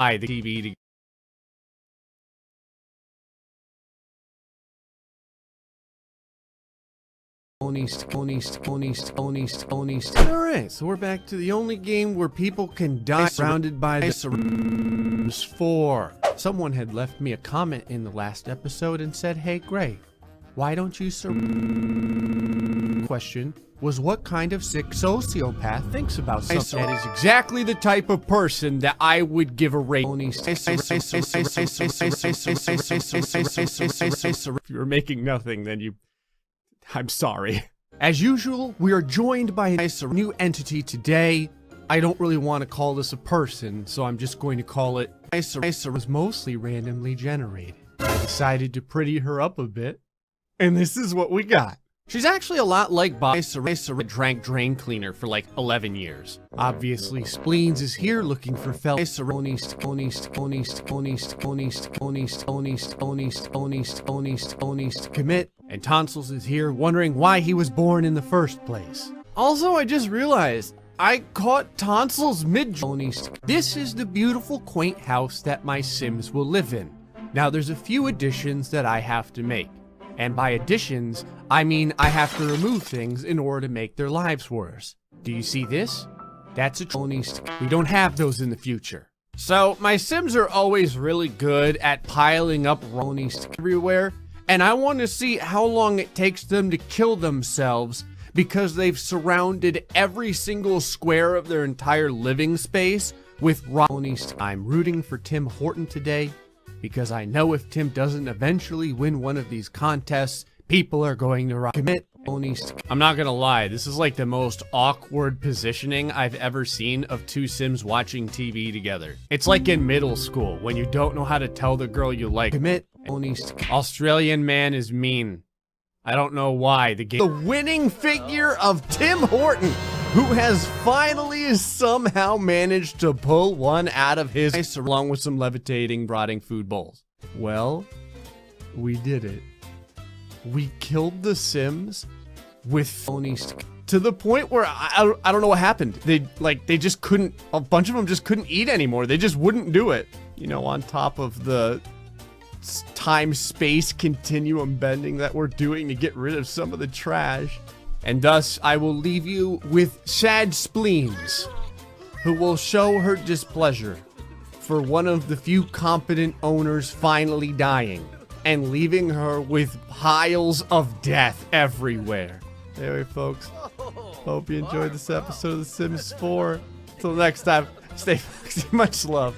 the TV. Alright, so we're back to the only game where people can die surrounded by the Sims 4. Someone had left me a comment in the last episode and said, "Hey Gray, why don't you question was what kind of sick sociopath thinks about something." That is exactly the type of person that I would give a rate. If you were making nothing, then I'm sorry. As usual, we are joined by a new entity today. I don't really want to call this a person, so I'm just going to call it was mostly randomly generated. I decided to pretty her up a bit, and this is what we got. She's actually a lot like Bob, drank drain cleaner for like 11 years. Obviously, Spleens is here looking for felonies to commit, and Tonsils is here wondering why he was born in the first place. Also, I just realized I caught Tonsils mid-journeys. This is the beautiful, quaint house that my Sims will live in. Now, there's a few additions that I have to make. And by additions, I mean I have to remove things in order to make their lives worse. Do you see this? That's a chonist. We don't have those in the future. So, my Sims are always really good at piling up ronies everywhere, and I want to see how long it takes them to kill themselves because they've surrounded every single square of their entire living space with ronies. I'm rooting for Tim Horton today, because I know if Tim doesn't eventually win one of these contests, people are going to commit. I'm not gonna lie, this is like the most awkward positioning I've ever seen of two Sims watching TV together. It's like in middle school, when you don't know how to tell the girl you like. Commit. Australian man is mean. I don't know why. The winning figure of Tim Horton, who has finally somehow managed to pull one out of his along with some levitating, rotting food bowls. Well, we did it. We killed the Sims with phonies to the point where I don't know what happened. They just couldn't, a bunch of them just couldn't eat anymore. They just wouldn't do it. You know, on top of the time-space continuum bending that we're doing to get rid of some of the trash. And thus, I will leave you with sad Spleens, who will show her displeasure for one of the few competent owners finally dying and leaving her with piles of death everywhere. Anyway, folks, hope you enjoyed this episode of The Sims 4. Until next time, stay foxy, much love.